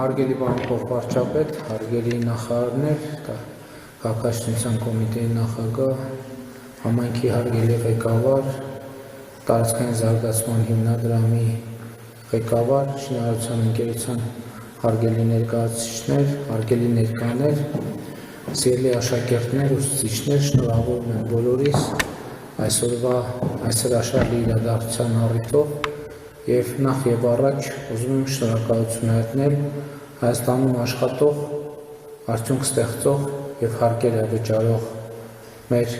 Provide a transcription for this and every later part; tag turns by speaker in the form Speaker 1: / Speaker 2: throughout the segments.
Speaker 1: Հարգելի պարոն փոխվարչապետ, հարգելի նախարարներ, Քաղաքաշինության կոմիտեի նախագահ, համայնքի հարգելի ղեկավար, տարածքային զարգացման հիմնադրամի ղեկավար, շինարարության ընկերության հարգելի ներկայացուցիչներ, հարգելի ներկաներ, սիրելի աշակերտներ, ուսուցիչներ, շնորհավորում եմ բոլորիս այսօրվա այս հրաշալի իրադարձության առիթով և նախ և առաջ ուզում եմ շնորհակալություն հայտնել Հայաստանում աշխատող, արդյունք ստեղծող և հարկերը վճարող մեր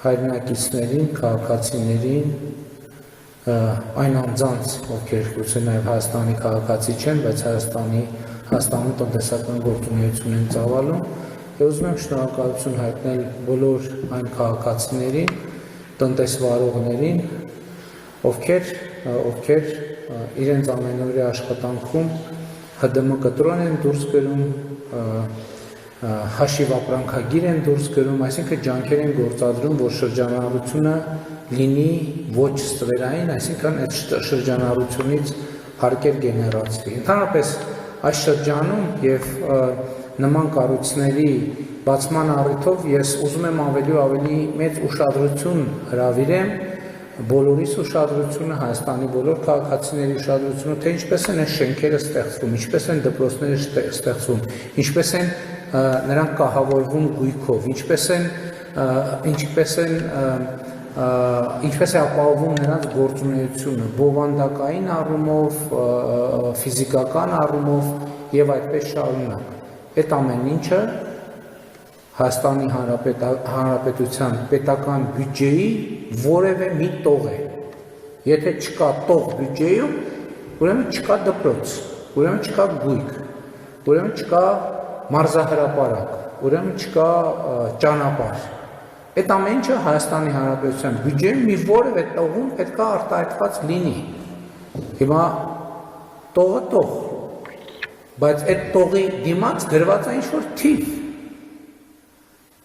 Speaker 1: հայրենակիցներին, քաղաքացիներին, այն անձանց, ովքեր գուցե նաև Հայաստանի քաղաքացի չեն, բայց Հայաստանում տնտեսական գործունեություն են ծավալում, և ուզում եմ շնորհակալություն հայտնել բոլոր այն քաղաքացիներին, տնտեսվարողներին, ովքեր իրենց ամենօրյա աշխատանքում ՀԴՄ կտրոն են դուրս գրում, հաշիվ ապրանքագիր են դուրս գրում, այսինքն ջանքեր են գործադրում, որ շրջանառությունը լինի ոչ ստվերային, այսինքն այդ շրջանառությունից հարկեր գեներացվի։ Ընդհանրապես այս շրջանում և նման կառույցների բացման առիթով ես ուզում եմ ավելի ու ավելի մեծ ուշադրություն հրավիրեմ բոլորիս ուշադրությունը, Հայաստանի բոլոր քաղաքացիների ուշադրությունը, թե ինչպես են այս շենքերը ստեղծվում, ինչպես են դպրոցները ստեղծվում, ինչպես են նրանք կահավորվում գույքով, ինչպես է ապահովում նրանց գործունեությունը, բովանդակային առումով, ֆիզիկական առումով և այդպես շարունակ։ Այդ ամեն ինչը Հայաստանի Հանրապետության պետական բյուջեի որևէ մի տող է։ Եթե չկա տող բյուջեում, ուրեմն չկա դպրոց, ուրեմն չկա գույք, ուրեմն չկա մարզահրապարակ, ուրեմն չկա ճանապարհ։ Այդ ամեն ինչը Հայաստանի Հանրապետության բյուջեում մի որևէ տողում պետք է արտահայտված լինի։ Հիմա տողը տող, բայց այդ տողի դիմաց գրված է ինչ-որ թիվ։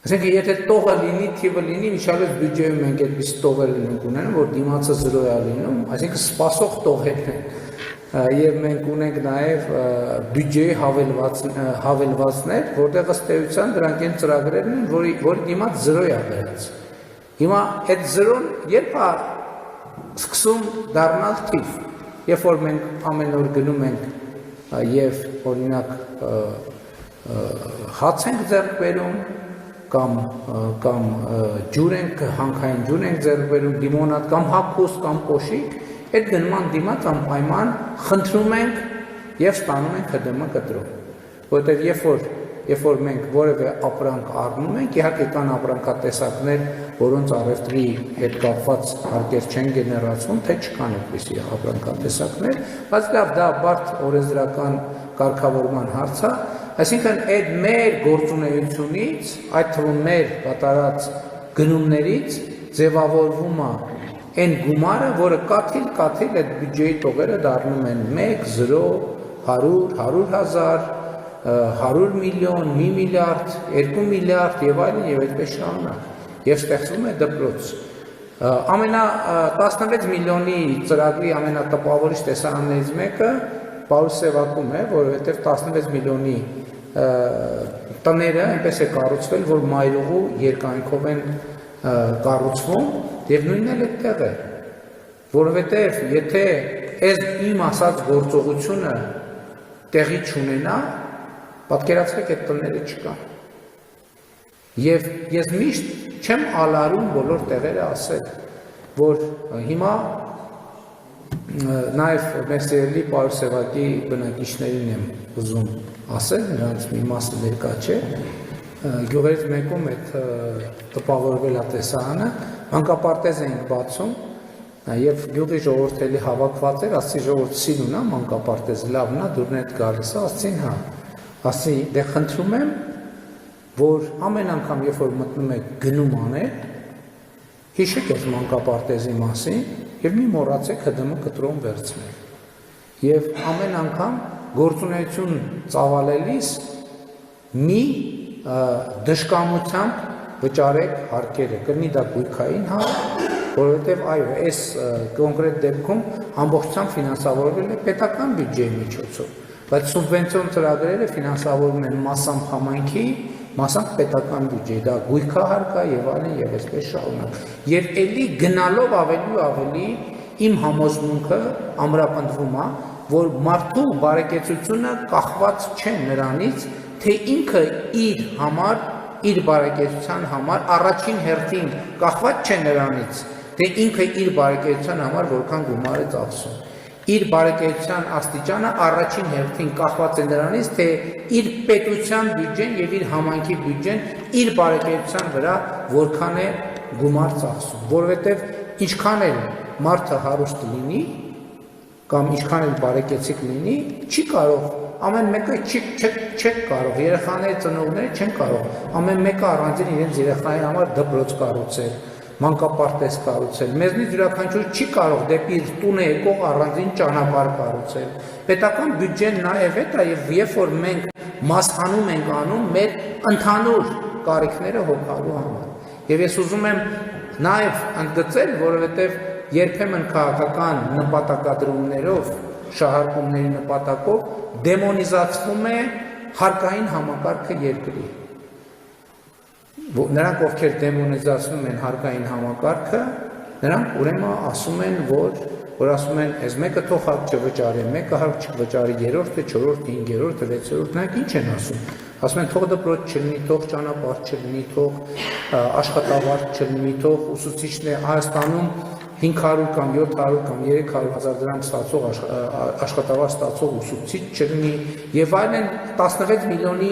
Speaker 1: Այսինքն, եթե տողը լինի, թիվը լինի, միշալից բյուջեում մենք այդպես տողեր ենք ունենում, որ դիմացը 0 է լինում, այսինքն սպասող տողերն են։ Եվ մենք ունենք նաև բյուջեի հավելվածներ, որտեղ ըստ էության դրանք են ծրագրերն են, որի դիմաց 0 է գրած։ Հիմա այդ 0-ն երբ է սկսում դառնալ թիվ, երբ որ մենք ամեն օր գնում ենք և օրինակ հաց ենք ձեռք բերում, կամ ջուր ենք, հանքային ջուր ենք ձեռք բերում, լիմոնադ կամ հագուստ կամ կոշիկ, այդ գնման դիմաց անպայման խնդրում ենք և ստանում ենք ՀԴՄ կտրոն։ Որովհետև երբ որ մենք որևէ ապրանք առնում ենք, իհարկե կան ապրանքատեսակներ, որոնց առևտրի հետ կապված հարկեր չեն գեներացվում, թե չկան այդպիսի ապրանքատեսակներ, բայց լավ, դա բարդ օրենսդրական կարգավորման հարց է, այսինքն այդ մեր գործունեությունից, այդ թվում մեր կատարած գնումներից ձևավորվում է այն գումարը, որը կաթիլ այդ բյուջեի տողերը դառնում են 1, 0, 100, 100,000, 100 միլիոն, 1 միլիարդ, 2 միլիարդ և այլն և այդպես շարունակ և ստեղծվում է դպրոց։ 16 միլիոնի ծրագրի ամենատպավորիչ տեսարաններից մեկը Պարուսևակում է, որովհետև 16 միլիոնի տները այնպես է կառուցվել, որ մայրուղու երկայնքով են կառուցվում և նույնն էլ այդտեղ է, որովհետև եթե այս իմ ասած գործողությունը տեղի չունենա, պատկերացրեք այդ տները չկան։ Եվ ես միշտ չեմ ալարում բոլոր տեղերը ասել, որ հիմա նաև մեր սիրելի Պարուսևակի բնակիչներին եմ ուզում ասել, նրանց մի մասը ներկա չէ, գյուղերից մեկում այդ տպավորվել է տեսարանը, մանկապարտեզ էինք բացում և գյուղի ժողովուրդը էլի հավաքված էր, ասեցի ժողովուրդ սին ունա, մանկապարտեզը լավն է, դուրն էդ գալիս է, ասեցին հա, ասեցի դե խնդրում եմ, որ ամեն անգամ երբ որ մտնում եք գնում անել, հիշեք այդ մանկապարտեզի մասին և մի մոռացեք ՀԴՄ կտրոն վերցնել։ Եվ ամեն անգամ գործունեություն ծավալելիս մի դժկամությամբ վճարեք հարկերը, կլինի դա գույքային հարկ, որովհետև այո, այս կոնկրետ դեպքում ամբողջությամբ ֆինանսավորվել է պետական բյուջեի միջոցով, բայց սուբվենցիոն ծրագրերը ֆինանսավորվում են մասամբ համայնքի, մասամբ պետական բյուջեի, դա գույքահարկա եւ այլն եւ այսպես շարունակ։ Եվ ելի գնալով ավելի ու ավելի իմ համոզմունքը ամրապնդվում է, որ մարդու բարեկեցությունը կախված չէ նրանից, թե ինքը իր համար, իր բարեկեցության համար առաջին հերթին կախված չէ նրանից, թե ինքը իր բարեկեցության համար որքան գումար է ծախսում։ Իր բարեկեցության աստիճանը առաջին հերթին կախված է նրանից, թե իր պետության բյուջեն եւ իր համայնքի բյուջեն իր բարեկեցության վրա որքան է գումար ծախսում, որովհետեւ ինչքան էլ մարդը հարուստ լինի կամ ինչքան էլ բարեկեցիկ լինի, չի կարող ամեն մեկը չեք կարող, երեխաների ծնողները չեն կարող, ամեն մեկը առանձին իրենց երեխայի համար դպրոց կառուցել, մանկապարտեզ կառուցել, մեզնից յուրաքանչյուր չի կարող դեպի իր տունը եկող առանձին ճանապարհ կառուցել։ Պետական բյուջեն նաև է դա եւ երբ որ մենք մասհանում ենք անում մեր ընդհանուր կարիքները հոգալու համար։ Եվ ես ուզում եմ նաև ընդգծել, որովհետեւ երբեմն քաղաքական նպատակադրումներով, շահարկումների նպատակով դեմոնիզացվում է հարկային համակարգը երկրի։ Նրանք ովքեր դեմոնիզացնում են հարկային համակարգը, նրանք ուրեմն ասում են, որ ասում են, այս մեկը թող հարկ չվճարի, մեկը հարկ չվճարի, երրորդը, չորրորդը, հինգերորդը, վեցերորդը, նրանք ինչ են ասում։ Ասում են թող դպրոց չլինի, թող ճանապարհ չլինի, թող աշխատավարձ չլինի, թող ուսուցիչներ Հայաստանում 500 կամ 700 կամ 300 հազար դրամ ստացող աշխատավարձ ստացող ուսուցիչ չլինի եւ այլն 16 միլիոնի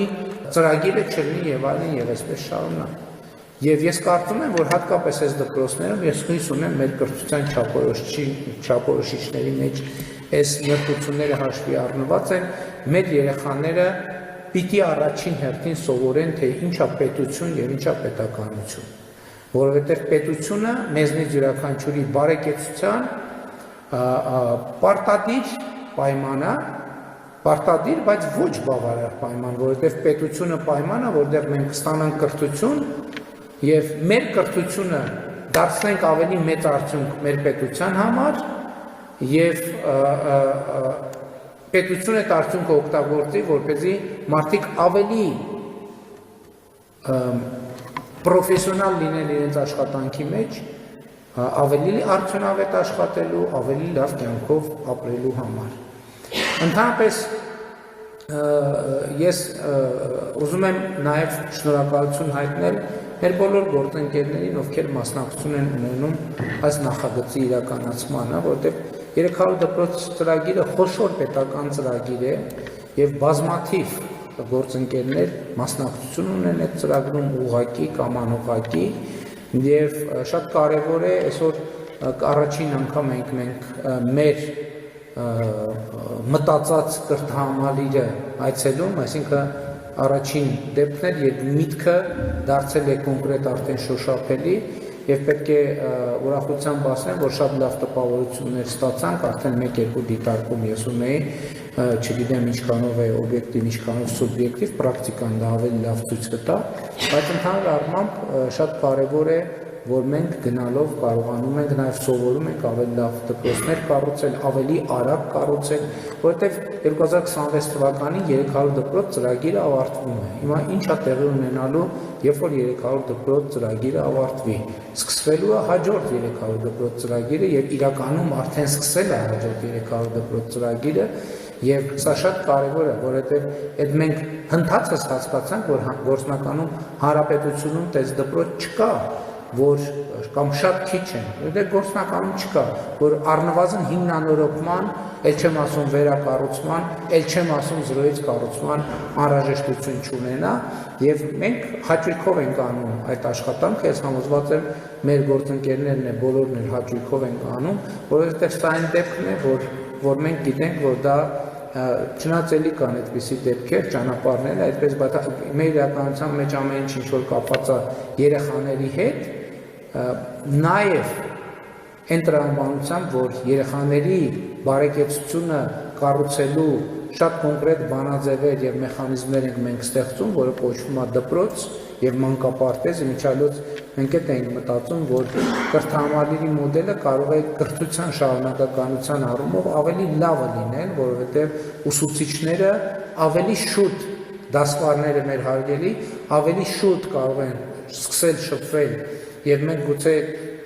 Speaker 1: ծրագիրը չլինի եւ այլն եւ այսպես շարունակ։ Եվ ես կարծում եմ, որ հատկապես այս դպրոցներում ես հույս ունեմ մեր կրթության չափորոշիչների մեջ այս նրբությունները հաշվի առնված են, մեր երեխաները պիտի առաջին հերթին սովորեն, թե ինչա պետություն եւ ինչա պետականություն։ Որովհետև պետությունը մեզնից յուրաքանչյուրի բարեկեցության պարտադիր պայման է, պարտադիր, բայց ոչ բավարար պայման, որովհետև պետությունը պայման է, որտեղ մենք կստանանք կրթություն եւ մեր կրթությունը դարձնենք ավելի մեծ արդյունք մեր պետության համար եւ պետությունը այդ արդյունքը օգտագործի, որպեսզի մարդիկ ավելի պրոֆեսիոնալ լինեն իրենց աշխատանքի մեջ, ավելի արդյունավետ աշխատելու, ավելի լավ կյանքով ապրելու համար։ Ընդհանրապես ես ուզում եմ նաև շնորհակալություն հայտնել մեր բոլոր գործընկերներին, ովքեր մասնակցություն են ունենում այս նախագծի իրականացմանը, որտեղ 300 դպրոց ծրագիրը խոշոր պետական ծրագիր է եւ բազմաթիվ գործընկերներ մասնակցություն ունեն այդ ծրագրում ուղղակի կամ անուղղակի եւ շատ կարեւոր է այսօր առաջին անգամ մենք մեր մտածած կրթահամալիրը այցելում, այսինքն առաջին դեպքն էր, երբ միտքը դարձել է կոնկրետ արդեն շոշափելի եւ պետք է ուրախությամբ ասեմ, որ շատ լավ տպավորություններ ստացանք, արդեն 1-2 դիտարկում ես ունեի, չգիտեմ ինչքանով է օբյեկտիվ, ինչքանով սուբյեկտիվ, պրակտիկան դա ավելի լավ ցույց կտա, բայց ընդհանուր առմամբ շատ կարեւոր է, որ մենք գնալով կարողանում ենք նաև սովորում ենք ավելի լավ դպրոցներ կառուցել, ավելի արագ կառուցել, որովհետև 2026 թվականին 300 դպրոց ծրագիրը ավարտվում է։ Հիմա ինչ է տեղի ունենալու, երբ որ 300 դպրոց ծրագիրը ավարտվի։ Սկսվելու է հաջորդ 300 դպրոց ծրագիրը եւ իրականում արդեն սկսել է հաջորդ 300 դպրոց ծրագիրը եւ սա շատ կարեւոր է, որովհետեւ այդ մենք հնդածս հասկացանք, որ գործնականում հանրապետությունում տես դպրոց չկա, որ կամ շատ քիչ են, որտեղ գործնականում չկա, որ առնվազն հիմնանորոգման, ել չեմ ասում վերակառուցման, ել չեմ ասում զրոյից կառուցման անհրաժեշտություն չունենա, եւ մենք հաճույքով ենք անում այդ աշխատանքը, ես համոզված եմ մեր գործընկերներն է բոլորն էլ հաճույքով են անում, որովհետեւ սա այն դեպքն է, որ մենք գիտենք, որ դա չնայած կան այդպիսի դեպքեր, ճանապարհներ, այդպես, բայց մեր իրականության մեջ ամեն ինչ որ կապված է երեխաների հետ, նաև այն տրամաբանությամբ, որ երեխաների բարեկեցությունը կառուցելու շատ կոնկրետ բանաձևեր եւ մեխանիզմներ ենք մենք ստեղծում, որը կոչվում է դպրոց եւ մանկապարտեզ, ինչալոց մենք այդ ենք մտածում, որ կրթահամալիրի մոդելը կարող է կրթության շարունակականության առումով ավելի լավը լինել, որովհետև ուսուցիչները ավելի շուտ դասվարները մեր հարգելի ավելի շուտ կարող են սկսել շփվել եւ մենք գուցե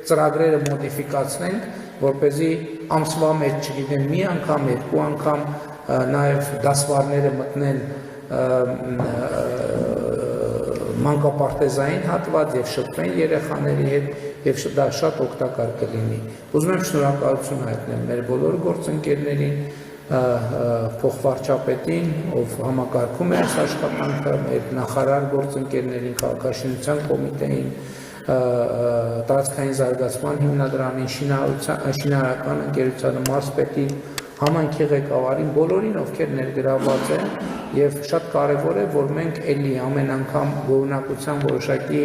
Speaker 1: ծրագրերը մոդիֆիկացնենք, որպեսզի ամսվա մեջ, չգիտեմ, մի անգամ, երկու անգամ նաեւ դասվարները մտնեն մանկապարտեզային հատված եւ շփվեն երեխաների հետ եւ դա շատ օգտակար կլինի։ Ուզում եմ շնորհակալություն հայտնել մեր բոլոր գործընկերներին, փոխվարչապետին, ով համակարգում է այս աշխատանքը, մեր նախարար գործընկերներին, քաղաքաշինության կոմիտեին, տարածքային զարգացման հիմնադրամին, շինարարական ընկերությանը, մարզպետին, համայնքի ղեկավարին, բոլորին, ովքեր ներգրաված են եւ շատ կարեւոր է, որ մենք էլի ամեն անգամ գոհունակության որոշակի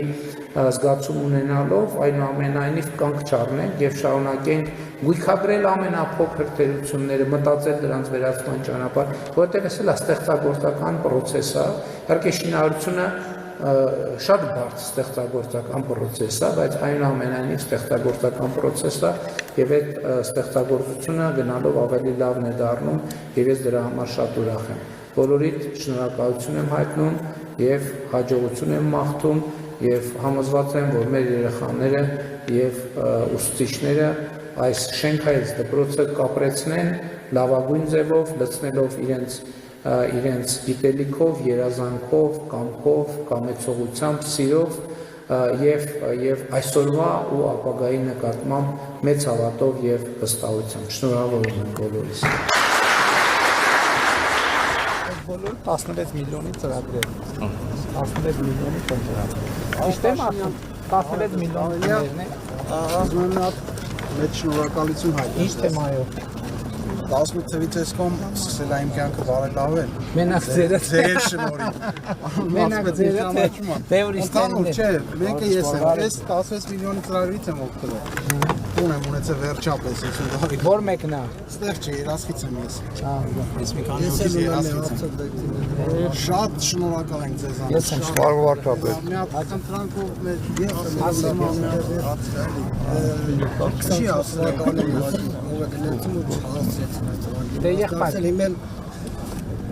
Speaker 1: զգացում ունենալով այնուամենայնիվ կանգ չառնենք եւ շարունակենք գույքագրել ամենափոքր թերությունները, մտածել դրանց վերացման ճանապարհ, որովհետեւ էս էլ է ստեղծագործական process է, իհարկե շինարարությունը շատ բարդ ստեղծագործական process է, բայց այնուամենայնիվ ստեղծագործական process է եւ այդ ստեղծագործությունը գնալով ավելի լավն է դառնում եւ ես դրա համար շատ ուրախ եմ։ Բոլորիդ շնորհակալություն եմ հայտնում եւ հաջողություն եմ մաղթում եւ համոզված եմ, որ մեր երեխաները եւ ուսուցիչները այս շենքայից դպրոցը կապրեցնեն լավագույն ձևով, լցնելով իրենց գիտելիքով, երազանքով, կամքով, կամեցողությամբ, սիրով եւ այսօրվա ու ապագայի նկատմամբ մեծ հավատով եւ վստահությամբ։ Շնորհավորում եմ բոլորիս։
Speaker 2: Բոլոր 16 միլիոնի ծրագրեր։ 16 միլիոնի ծրագրեր։ Ճիշտ եմ ասում, 16 միլիոններն է։
Speaker 3: Ուզում եմ մեծ շնորհակալություն հայտնել։
Speaker 2: Ինչ թեմայով։
Speaker 3: 18 թվից էսկոմ սկսել է իմ կյանքը բարելավել։
Speaker 2: Մենակ ձերդ։
Speaker 3: Ձեր շնորհիվ։
Speaker 2: Մենակ ձերդ։
Speaker 3: Ընդհանուր չէ, մեկը ես եմ, ես 16 միլիոնի ծրագրից եմ օգտվել։ Տուն եմ ունեցել վերջապես 50 տարի։
Speaker 2: Որ մեկն է։
Speaker 3: Ստեղ չէ, երասխից եմ ես։
Speaker 2: Ես մի քանի
Speaker 3: Ես երասխից եմ։ Շատ շնորհակալ ենք ձեզանից։
Speaker 2: Ես եմ
Speaker 3: շնորհակալ։ Մի հատ խնդրանքով մեր չի ասել
Speaker 2: Դե եղբայր։
Speaker 4: Իմել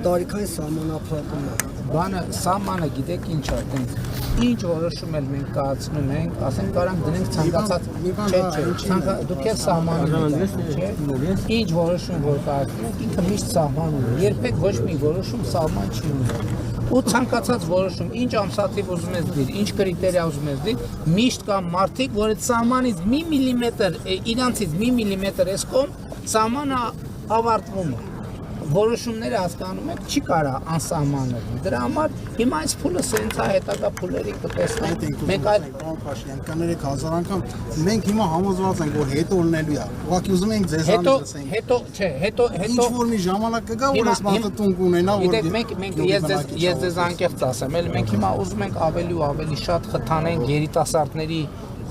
Speaker 4: տարիքային սահմանափակում է։
Speaker 2: Բանը սահմանը գիտեք ինչ է, այդպես ինչ որոշում էլ մենք կայացնում ենք, ասենք կարանք դնենք ցանկացած, չէ, դուք էլ սահմանում եք, չէ, ինչ որոշում որ կայացնում ենք, ինքը միշտ սահման ունի, երբեք ոչ մի որոշում սահման չի ունի։ Ու ցանկացած որոշում, ինչ ամսաթիվ ուզում ես դիր, ինչ կրիտերիա ուզում ես դիր, միշտ կան մարդիկ, որ այդ սահմանից մի միլիմետր, իրանցից մի միլիմետր էսկոմ սահմանը ավարտվում է։ Որոշումները հասկանում եք, չի կարա անսահման լինի։ Դրա համար հիմա այս փուլը սենց է, հետագա փուլերի կտեսնենք։ Մենք այլ
Speaker 3: կաներեք հազար անգամ մենք հիմա համոզված ենք, որ հետո լինելու է։ Ուղղակի ուզում ենք ձեզանից լսենք։
Speaker 2: Հետո, չէ, հետո
Speaker 3: ինչ որ մի ժամանակ կգա, որ այս մարդը տուն կունենա, որ
Speaker 2: մենք ես ձեզ անկեղծ ասեմ, էլ մենք հիմա ուզում ենք ավելի ու ավելի շատ խթանենք երիտասարդների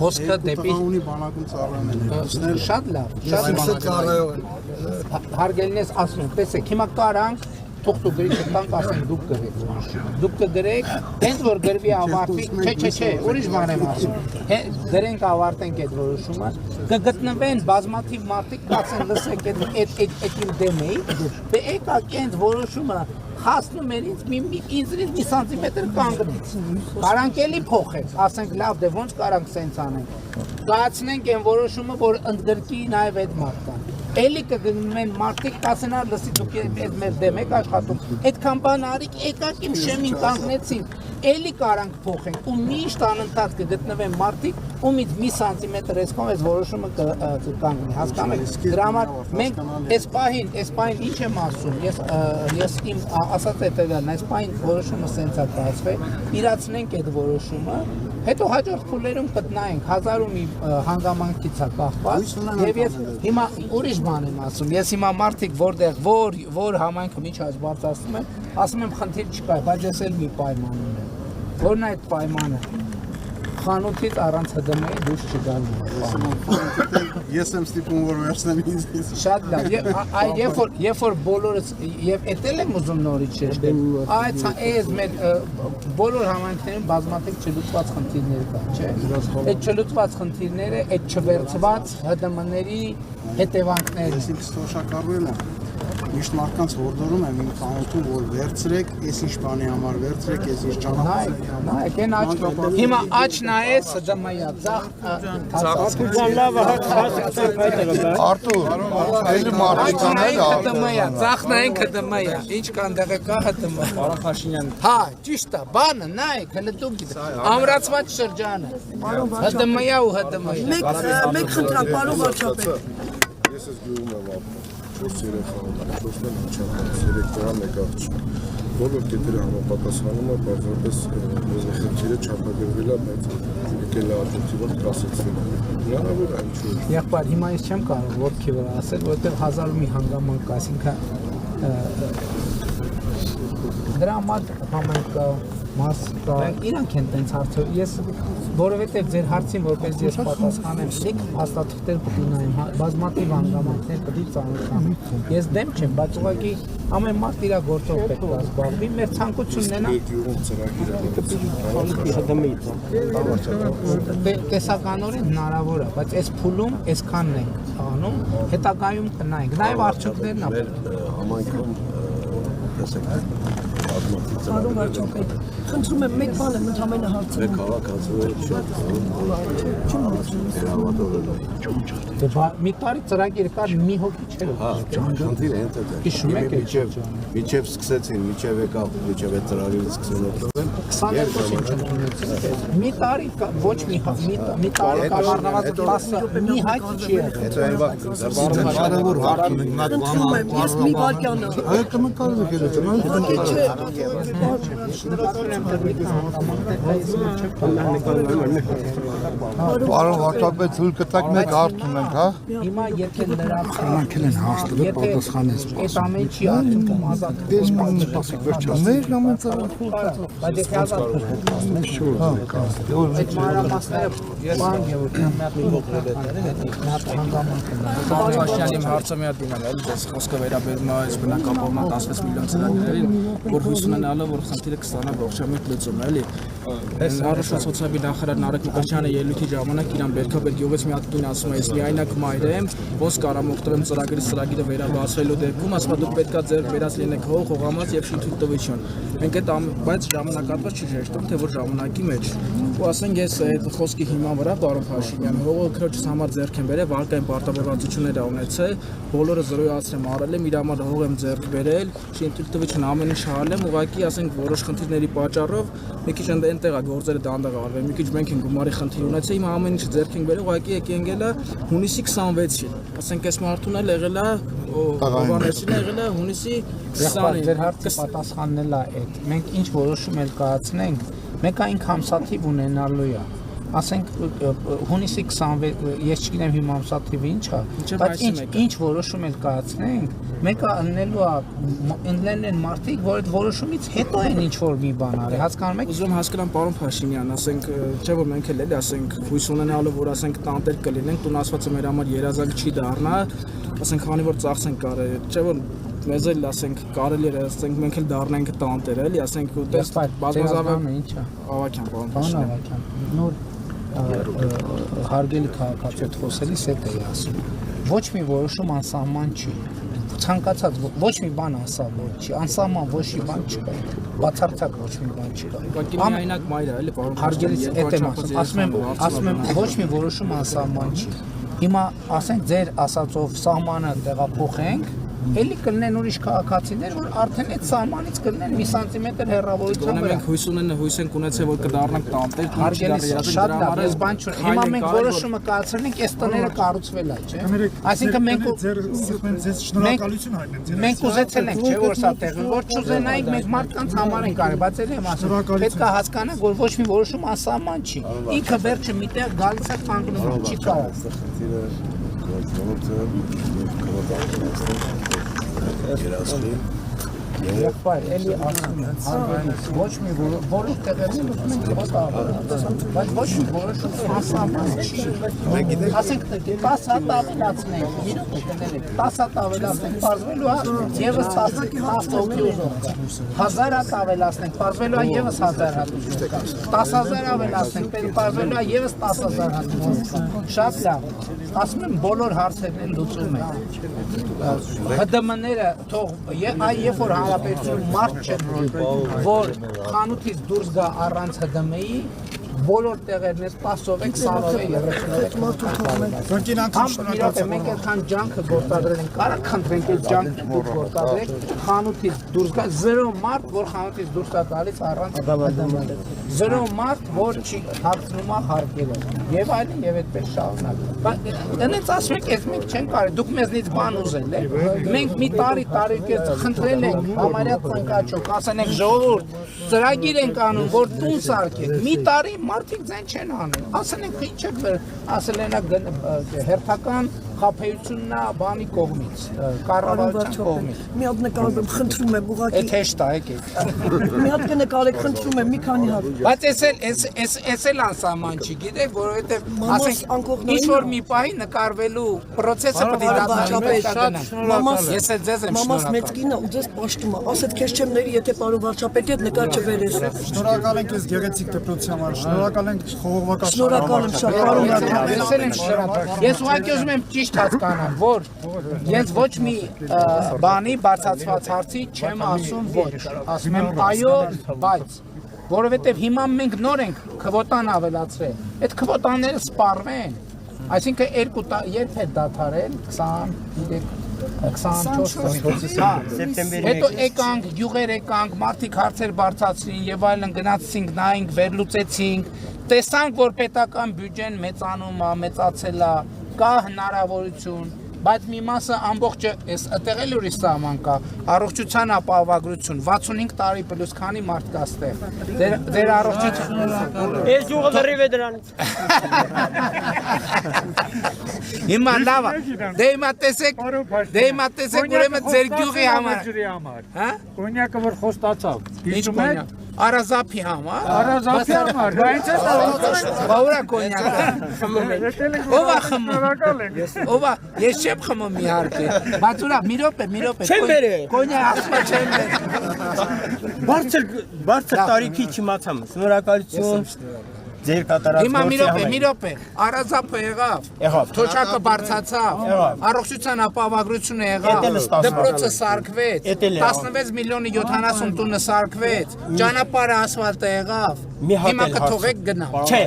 Speaker 2: հոսքը դեպի
Speaker 3: ունի բանակում ծառայել։
Speaker 2: Շատ լավ, շատ
Speaker 3: ծառայող են։
Speaker 2: Հարգելինս ասում եմ, տեսեք, հիմա կարանք թուղթ ու գրիչը տանք, ասենք դուք գրեք։ Դուք կգրեք, հենց որ գրվի ավարտվի, չէ, ուրիշ բան եմ ասում։ Գրենք ավարտենք այդ որոշումը, կգտնվեն բազմաթիվ մարդիկ, կասեն լսեք այդ իմ դեմ էի, դե եկակ այդ որոշումը հասնում էր ինձ մի սանտիմետր կանգնեց։ Կարանք էլի փոխենք, ասենք լավ, դե ոնց կարանք սենց անենք։ Կայացնենք այն որոշումը, որ ընդգրկի նաև այդ մարդկան։ Էլի կգնեն մարդիկ կասենար լսի դուք այդ մեր դեմ եք աշխատում։ Այդքան բան արիք, եկակ իմ շեմին կանգնեցին։ Էլի կարանք փոխենք ու միշտ անընդհատ կգտնվեն մարդիկ, ումից մի սանտիմետր էսկոմ այս որոշումը կկանգնի։ Հասկանում եք։ Դրա համար մենք այս պահին ինչ եմ ասում։ Ես իմ ասած հետևյալն, այս պահին որոշումը սենց է կայացվել, իրացնենք այդ որոշումը, հետո հաջորդ փուլերում գտնայինք 1000 ու մի հանգամանքից է կախված եւ ես հիմա ուրիշ բան եմ ասում, ես հիմա մարդիկ որտեղ որ համայնքը միջած բարձրացնում են, ասում եմ խնդիր չկա, բայց ես էլ մի պայման ունեմ, որն է այդ պայմանը խանութից առանց ՀԴՄ-ի դուրս չգալու։
Speaker 3: ես եմ ստիպում որ վերցնեմ ինձ։
Speaker 2: Շատ լավ։ Երբ որ բոլորս եւ էտել եմ ուզում նորից շեշտել, այս մեր բոլոր համայնքներում բազմաթիվ չլուծված խնդիրներ կան, չէ՞։ Այդ չլուծված խնդիրները, այդ չվերցված ՀԴՄ-ների հետևանքներն
Speaker 3: Ես սոշակարվել եմ։ Միշտ մարդկանց հորդորում եմ իմ խանութում որ վերցրեք, այս ինչ բանի համար վերցրեք, այս ինչ ճանապարհ։
Speaker 2: նայեք, այն աչ։ Հիմա աչ նայես ՀԴՄ-յա,
Speaker 5: Արտուր, էլի մարդիկ
Speaker 2: ՀԴՄ-յա, ծախնային ՀԴՄ-յա, ինչ կան դեղը կա ՀԴՄ։
Speaker 3: Պարոն Փաշինյան,
Speaker 2: Հա, ճիշտ է, բանը նայեք, հələ դուք գիտեք։ Ամրացված շրջանը։ ՀԴՄ-յա ու ՀԴՄ-յա։
Speaker 4: Մեկ խնդրեմ, պարոն վարչապետ։
Speaker 6: Ես ես գյուղում եմ ապրում, 4 երեխա ունեմ, 4-ն հնչանց, 3 տղա, 1 աղջիկ։ Բոլոր կետերը համապատասխանում է, պարզապես խնդիրը չափագրվել է, բայց եկել է արտոքիվով կասեցվել է։ Հնարավոր է ինչ-որ։
Speaker 2: Եղբայր, հիմա ես չեմ կարող ոտքի վրա ասել, որովհետև 1001 հանգամանք կա, այսինքն դրա համար համենք կա, մաս կա, իրանք են տենց հարցը, ես որովհետև ձեր հարցին որպես ես պատասխանեմ, լիք հաստատություններ պետք է նայեմ, բազմաթիվ հանգամանքներ պետք է ծանոթանամ, ես դեմ չեմ, բայց ուղղակի ամեն մարդ իր գործով պետք է զբաղվի, մեր ցանկությունն է
Speaker 6: Գյուղում ծրագիրը
Speaker 2: տեսականորեն հնարավոր է, բայց այս փուլում այսքանն ենք անում, հետագայում կնայենք, նաև արդյունքներն է։
Speaker 6: համայնքում տեսեք
Speaker 4: Պարոն վարչապետ, խնդրում եմ մեկ բան եմ ընդհանրապես հարցնում։
Speaker 2: Մի տարի ծրագիր կար, մի հոգի չէր։
Speaker 6: խնդիրը հենց այդ է։
Speaker 2: Հիշում եք այդ
Speaker 6: Միջև սկսեցին, միջև եկավ, միջև այդ ծրագիրը սկսել օգտվել։
Speaker 2: 22-ին չընդունեցին։ Մի տարի ոչ մի տարի կամառնված 10 մի հայտ չի եղել։
Speaker 6: Հետո այն
Speaker 5: Կարևոր հարցում ենք, նա
Speaker 4: Խնդրում եմ, ես մի վարքյան եմ։
Speaker 5: այդ կմկարը գերեզնա,
Speaker 4: Ուղղակի չէ։
Speaker 5: Պարոն վարչապետ ցույց կտակ մեկ հարց ունենք, հա։
Speaker 2: Հիմա եթե լրացնենք
Speaker 5: են հաստատել պատասխանես։
Speaker 2: այդ ամեն չի արդյունքում ազատ
Speaker 5: Դες մանն տասիկ վերջան։ Մեր ամեն ծառայություն։
Speaker 2: բայց եթե ազատ այդ մանրամասները բան գեորգյան միատ հանգամանք
Speaker 7: Պաշտյանի հարցը մի հատ դիմել էլի, դες խոսքը վերաբերում է այս բնակապանման 16 միլիոն ծրագրերին, որ հույս ունենալով որ խնդիրը կստանա ողջամիտ լուծում, էլի։ Առաջին սոցիալի նախարար Նարեկ Մկրտչյանը ելույթի ժամանակ իրան Բերքաբեր գյուղից մի հատ կին ասում է, ես միայնակ մայր եմ, ոնց կարամ օգտվեմ ծրագրը վերաբացվելու դեպքում, ասում է դուք պետքա ձեր վերած լինեք հողամաս եւ շինթույլտվություն։ Մենք այդ բայց ժամանակատված չի շեշտում, թե որ ժամանակի մեջ։ Ու ասենք ես այդ խոսքի հիման վրա պարոն Փաշինյան, հողը քրոջս համար ձեռք եմ բերել, վարկային պարտավորվածություններ ա ունեցել, բոլորը զրոյացրեմ արել եմ, իր համար հող եմ ձեռք բերել, շինթույլտվություն ամեն ինչ արել եմ, ուղղակի ասենք որոշ խնդիրների պատճառով մի քիչ այնտեղ է գործերը դանդաղ արվել, մի քիչ մենք ենք գումարի խնդիր ունեցել, հիմա ամեն ինչ ձեռք ենք բերել, ուղղակի եկել է հունիսի 26-ին, ասենք այս մարդուն էլ եղել է Հովհաննեսին եղել է հունիսի 20-ին։
Speaker 2: Ձեր հարցը պատասխանն է այդ։ Մենք ինչ որոշում էլ կայացնենք, մեկ այն համսաթիվ ունենալու է։ Ասենք հունիսի 26, ես չգիտեմ հիմա ամսաթիվը ինչ է, բայց ինչ որոշում էլ կայացնենք, մեկը ընլեն են մարդիկ, որ այդ որոշումից հետո են ինչ որ մի բան արել, հասկանում եք։
Speaker 7: Ուզում հասկանամ պարոն Փաշինյան, ասենք, չէ որ մենք էլ էլի ասենք հույս ունենալով որ ասենք տանտեր կլինենք, տուն ասվածը մեր համար երազանք չի դառնա, ասենք քանի որ ծախսենք կարել, չէ որ մեզ էլ ասենք կարելի է ասենք մենք էլ դառնանք տանտեր էլի, ասենք ուտես բազմազավը
Speaker 2: ինչ է։
Speaker 7: Ավակյան պարոն
Speaker 2: Բան
Speaker 7: Փաշինյան։
Speaker 2: ավակյան։ Նոր հարգելի քաղաքացիոտ խոսելիս հետ էի ասում։ Ոչ մի որոշում անսահման չի։ Ցանկացած ոչ մի բան անսահման չի, անսահման ոչ մի բան չկա։ Բացարձակ ոչ մի բան չկա։
Speaker 7: Ուղղակի միայնակ մայր է, էլի պարոն
Speaker 2: Հարգելից այդ եմ ասում եմ ոչ մի որոշում անսահման չի։ Հիմա ասենք ձեր ասածով սահմանը տեղափոխենք, էլի կլինեն ուրիշ քաղաքացիներ, որ արդեն այդ սահմանից կլինեն մի սանտիմետր հեռավորության վրա։
Speaker 7: Մենք հույս ենք ունեցել, որ կդառնանք տանտեր,
Speaker 2: Հարգելի շատ լավ, ես բան չունեմ։ Հիմա մենք որոշումը կայացրենք, այս տները կառուցվել է, չէ՞։ Այսինքն մենք ուզեցել ենք, չէ՞ որ սա տեղի, որ չուզենայինք, մենք մարդկանց համար ենք արել, բայց էլ եմ ասում, պետք է հասկանանք, որ ոչ մի որոշում անսահման չի։ Ինքը վերջը միտեղ գալիս է կանգնում, չի կարող։
Speaker 6: Երասխին
Speaker 2: Եղբայր, էլի ասում եմ, հարվանից, ոչ մի որոշ տեղերում ուզում ենք խոստավորել, բայց ոչ մի որոշում անսահման չի։ Ասենք 10 հատ ավելացնենք, 10 հատ ավելացնենք, պարզվելու է ևս 10 հոգի ուժով կա, 1000 հատ ավելացնենք, պարզվելու է ևս 1000 հատ ուժով կա, 10,000 ավելացնենք, պարզվելու է ևս 10,000 հատ ուժով կա, շատ լավ, ասում եմ բոլոր հարցերն են լուծում են, ՀԴՄ-ները թող, երբ որ հանրապետություն մարդ չեն, որ խանութից դուրս գա առանց ՀԴՄ-ի, բոլոր տեղերն ես 10-ով եք, 20-ով եք, 30-ով եք, մենք այդքան ջանքը գործադրել ենք, կարակ խնդրենք այդ ջանքը դուք գործադրեք, խանութից դուրս գա, 0 մարդ, որ խանութից դուրս գա գալիս առանց ՀԴՄ-ի, 0 մարդ, որ չի հագցնում է հարկերը, եւ այլն, եւ այդպես շարունակ։ Տնից ասում եք, ես մենք չենք կարի, դուք մեզնից բան ուզել եք, մենք մի տարի կես խնդրել ենք, համարյա ծնկաչոք, ասել ենք ժողովուրդ, ծրագիր ենք անում, որ տուն սարքեք, մի տարի մարդիկ ձեն չեն անում, ասել ենք ինչ եք վեր, ասել են հերթական խաբեությունն է բանի կողմից, կառավարության կողմից։
Speaker 4: Մի հատ նկարում խնդրում եմ ուղղակի։
Speaker 2: Այդ հեշտ է, եկեք։
Speaker 4: Մի հատ կնկարեք, խնդրում եմ, մի քանի հատ։
Speaker 2: Բայց էս էլ անսահման չի, գիտեք, որովհետև ասենք ինչ որ մի պահի նկարվելու process-ը պետք է դառնա։ Ես էլ ձեզ եմ
Speaker 4: Մամաս մեծ կինը ու ձեզ պաշտում է, ասեց քեզ չեմ ների, եթե պարոն վարչապետի հետ նկար չվերես։
Speaker 3: Շնորհակալ ենք այս գեղեցիկ դպրոցի համար, շնորհակալ ենք խողովակաշարի
Speaker 4: Շնորհակալ եմ շատ, պարոն վարչապետ։
Speaker 2: Ես ուղղակի ուզում եմ ճիշտ հասկանամ, որ ես ոչ մի բանի բարձրացված հարցի չեմ ասում ոչ, ասում եմ այո, բայց որովհետև հիմա մենք նոր ենք քվոտան ավելացրել, այդ քվոտաները սպառվեն, այսինքն երբ է դադարել 24 հետո եկանք, յուղեր եկանք, մարդիկ հարցեր բարձրացրին եւ այլն, գնացինք, նայինք, վերլուծեցինք, տեսանք, որ պետական բյուջեն մեծանում է, մեծացել է, կա հնարավորություն, բայց մի մասը ամբողջը էս այդտեղ էլ ուրիշ սահման կա, առողջության ապահովագրություն, 65 տարի պլյուս քանի մարդ կա այստեղ, ձեր առողջություն։
Speaker 8: Ես յուղը լրիվ է դրանից։
Speaker 2: Հիմա լավ է, դե հիմա տեսեք ուրեմն ձեր գյուղի համար։ Հա?
Speaker 9: Կոնյակը որ խոստացավ։
Speaker 2: Ինչ կոնյակ։ Արազափի համար։
Speaker 9: Արազափի համար, բայց
Speaker 2: Բաուրա կոնյակը խմում եք։ Ով է խմում։ Ով է, ես չեմ խմում իհարկե։ Բայց ուրա, մի րոպե։
Speaker 8: Չեմ բերել։
Speaker 2: Կոնյակ ասում չեմ բերել։
Speaker 8: Բարձր տարիքի չիմացամ։ Շնորհակալություն։ Ձեր կատարած
Speaker 2: Հիմա մի րոպե, Արազափը եղավ, թոշակը բարձացավ, առողջության ապահովագրությունը եղավ, դպրոցը սարքվեց, 16 միլիոնի 70 տունը սարքվեց, ճանապարհը ասֆալտը եղավ, հիմա կթողեք գնա։
Speaker 8: Չէ։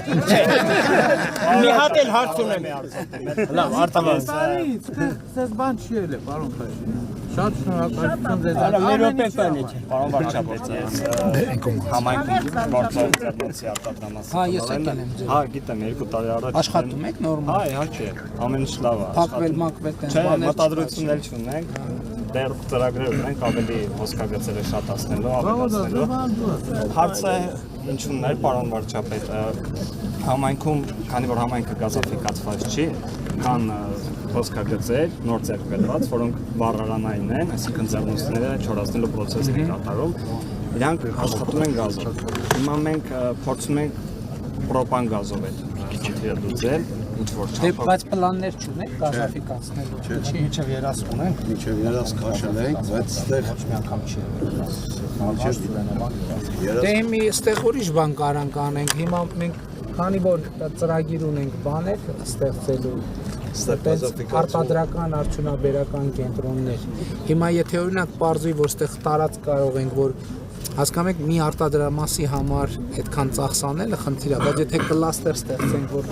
Speaker 8: Մի հատ էլ հարց ունեմ։ Լավ, արտավազ։
Speaker 9: Սես բան չի ելը, պարոն Փաշինյան։ Շատ շնորհակալություն ձեզ։
Speaker 8: Արա մեր օպեկան է։ Պարոն վարչապետ, ես համայնքում գործող դպրոցի արտադրամասը։
Speaker 2: Հա, ես եկել եմ ձեր։
Speaker 8: Հա, գիտեմ, 2 տարի առաջ։
Speaker 2: Աշխատում եք նորմալ։
Speaker 8: Հա, իհարկե, ամեն ինչ լավ է։
Speaker 2: Փակվել, մակվել տենց
Speaker 8: Չէ,
Speaker 2: բաներ։
Speaker 8: մտադրություններ չունենք։ Դեռ ծրագրեր ունենք ավելի ոսկագծերը շատացնելու, ավելացնելու։ Հարցը ինչու՞մն էր, պարոն վարչապետ, համայնքում, քանի որ համայնքը գազաֆիկացված չի, կան ոսկագծեր, նոր ձեռք բերված, որոնք վառարանային են, այսինքն ձեռնոցները չորացնելու process-ն է կատարում, իրանք աշխատում են գազով։ Հիմա մենք փորձում ենք պրոպան գազով այդ քիչը լուծել, ինչ-որ չափով։
Speaker 2: Բայց պլաններ չունեք գազաֆիկացնելու։
Speaker 3: Մինչև երաս ունենք, մինչև երաս քաշել ենք, բայց այդտեղ
Speaker 2: մի անգամ չի եղել։ Դե մի այստեղ ուրիշ բան կարանք անենք։ Հիմա մենք քանի որ ծրագիր ունենք բաներ ստեղծելու արտադրական արդյունաբերական կենտրոններ։ Հիմա եթե օրինակ պարզվի, որ այստեղ տարած կարող ենք, որ հասկանում եք մի արտադրամասի համար այդքան ծախս անելը խնդիր է, բայց եթե կլաստեր ստեղծենք, որ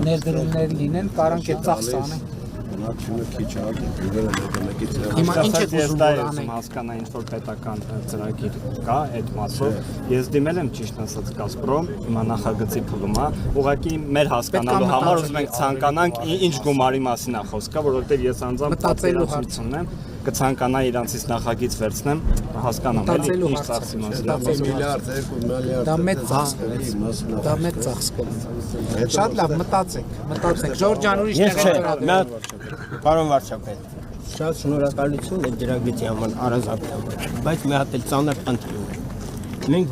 Speaker 2: ներդրումներ լինեն, կարանք այդ ծախսը անենք։
Speaker 6: Բնակչությունը քիչ է, գյուղերը մեկից
Speaker 2: Հիմա ինչ եք ուզում որ անենք։
Speaker 8: Հասկանա ինչ որ պետական ծրագիր կա այդ մասով։ Ես դիմել եմ ճիշտ ասած Գազպրոմ, հիմա նախագծի փուլում է։ Ուղղակի մեր հասկանալու համար ուզում ենք ցանկանանք ինչ գումարի մասին է խոսքը, որովհետև ես անձամբ պատվիրացություն եմ, կցանկանայի իրանցից նախագիծ վերցնեմ, հասկանամ էլի ինչ ծախսի մասին է խոսքը։
Speaker 6: միլիարդ, 2 միլիարդ։
Speaker 2: Դա մեծ ծախս կլինի։ Դա մեծ ծախս կլինի։ Շատ լավ, մտածեք։ Ժորժ ջան, ուրիշ
Speaker 8: Ես
Speaker 2: տեղ
Speaker 8: չէ,
Speaker 2: եք
Speaker 8: պարոն վարչապետ,
Speaker 10: Շատ շնորհակալություն այդ դրագետի համար, Արազատի համար, բայց մի հատ էլ ծանր խնդիր ունենք։ Մենք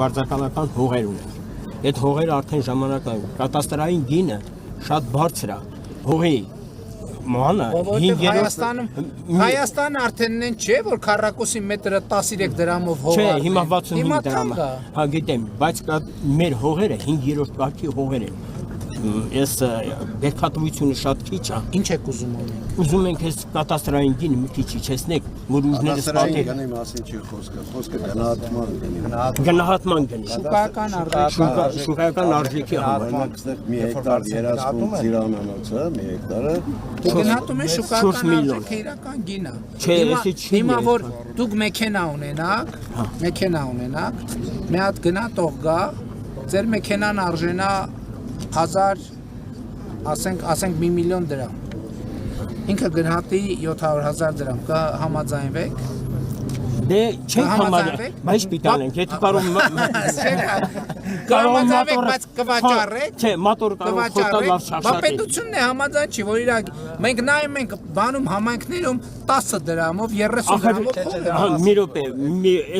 Speaker 10: վարձակալական հողեր ունենք։ Այդ հողերը արդեն ժամանակային կատաստրային գինը շատ բարձր է։ Հողի մանը 5
Speaker 2: Հայաստանը արդեն նեն չէ, որ քառակուսի մետրը 13 դրամով հող
Speaker 10: չէ, հիմա 65 դրամ է։ Հա գիտեմ, բայց մեր հողերը 5-րդ կարգի հողեր են։ Ես բերքատվությունը շատ քիչ է։
Speaker 2: Ինչ եք ուզում անենք։
Speaker 10: Ուզում ենք այս կատաստրային գինը մի քիչ իջեցնեք, որ ուժները սպատեն։
Speaker 6: Գնի մասին չի խոսքը գնահատման գնի։
Speaker 10: Գնահատման գնի։
Speaker 2: Շուկայական
Speaker 10: արժեքի համար։
Speaker 6: Մի հեկտար երազքում ծիրանանոցը, մի հեկտարը
Speaker 2: գնահատում են շուկայական արժեքը իրական գինը։
Speaker 10: Չէ, էսի չի։
Speaker 2: Հիմա որ դուք մեքենա ունենաք, մի հատ գնահատող գա, ձեր մեքենան արժենա 1000, ասենք 1 միլիոն դրամ։ Ինքը գնահատի 700,000 դրամ, կհամաձայնվեք։
Speaker 10: Դե չենք համաձայնվեք, բայց պիտան ենք, եթե կարող
Speaker 2: կհամաձայնվեք, բայց կվաճառեք։
Speaker 10: Չէ, մոտոր կարող խոտալ լավ շարժարի։
Speaker 2: Պետությունն է համաձայն չի, որ իրակ մենք նայում ենք բանում համայնքներում 10 դրամով, 30 դրամով։
Speaker 10: Մի րոպե,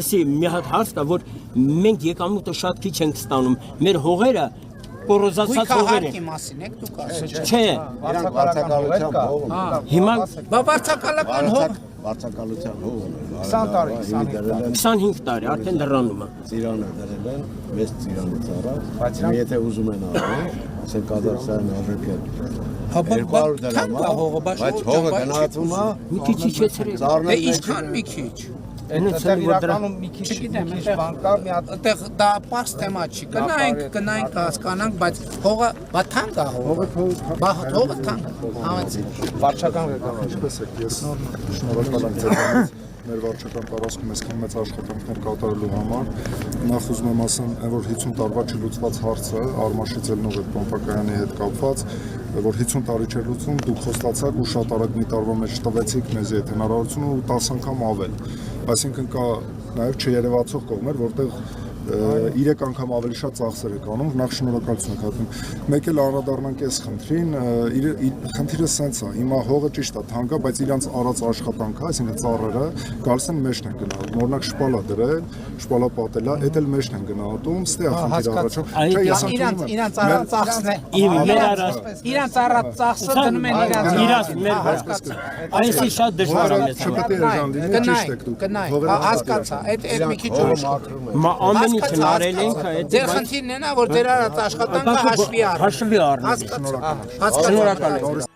Speaker 10: էսի մի հատ հարց կա, որ մենք եկամուտը շատ քիչ ենք ստանում։ Մեր հողերը կորոզացած հողեր են։
Speaker 2: Մասին եք դուք ասում։
Speaker 10: Չէ,
Speaker 6: վարձակալության հողը։
Speaker 10: հիմա
Speaker 2: վարձակալական հող
Speaker 6: վարձակալության հողը
Speaker 3: 20 տարի,
Speaker 10: 25 տարի արդեն դրանում է։
Speaker 6: ծիրանը դրել են, 6 ծիրանից առաջ, եթե ուզում են արել, ասենք կազախստան արժեքը 200 դրամ է, բայց հողը գնահատվում է
Speaker 10: մի քիչ իջեցրեք։
Speaker 2: Դե ինչքան մի քիչ։
Speaker 3: իրականում մի քիչ բան կա, մի հատ
Speaker 2: Այդտեղ դա պարզ թեմա չի։ Գնայինք հասկանանք, բայց հողը բաթանք է հողը։ Հողը թանկ։
Speaker 3: վարչական ղեկավար։
Speaker 6: Ինչպես եք, ես շնորհակալ եմ ձեզ մեր վարչական տարածքում այսքան մեծ աշխատանքներ կատարելու համար։ Նախ ուզում եմ ասեմ, որ 50 տարվա չլուծված հարցը Արմաշի Ձելնով այդ պոմպակայանի հետ կապված, որ 50 տարի չէր լուծվում, դուք խոստացաք ու շատ արագ մի տարվա մեջ տվեցիք մեզ այդ հնարավորությունը ու 10 անգամ ավել։ Այսինքն կա նաև չերևացող կողմեր, որտեղ 3 անգամ ավելի շատ ծախսեր եք անում, նախ շնորհակալություն եք հատում։ Մեկ էլ անդրադառնանք այս խնդրին, խնդիրը սենց է, հիմա հողը ճիշտ է, թանկ է, բայց իրանց արած աշխատանքը, այսինքն ծառերը գալիս են մեջն են գնահատում, օրինակ շպալա դրել, շպալա պատել է, դա էլ մեջն են գնահատում, ստե է խնդիրը առաջում։
Speaker 2: Իրանց արած ծախսն է։ Իրանց արած ծախսը դնում են
Speaker 10: իրանց մեր այսի շատ դժվար է մեզ։
Speaker 6: Չպետք է ժան լինի, ճիշտ եք դուք։
Speaker 2: Հասկացա, այդ մի քիչ
Speaker 10: ամեն ինչ հնարել ենք այդ
Speaker 2: ձեր խնդիրն է նա որ ձեր արած աշխատանքը հաշվի առնի։
Speaker 10: Հաշվի առնի։
Speaker 2: Հասկացա։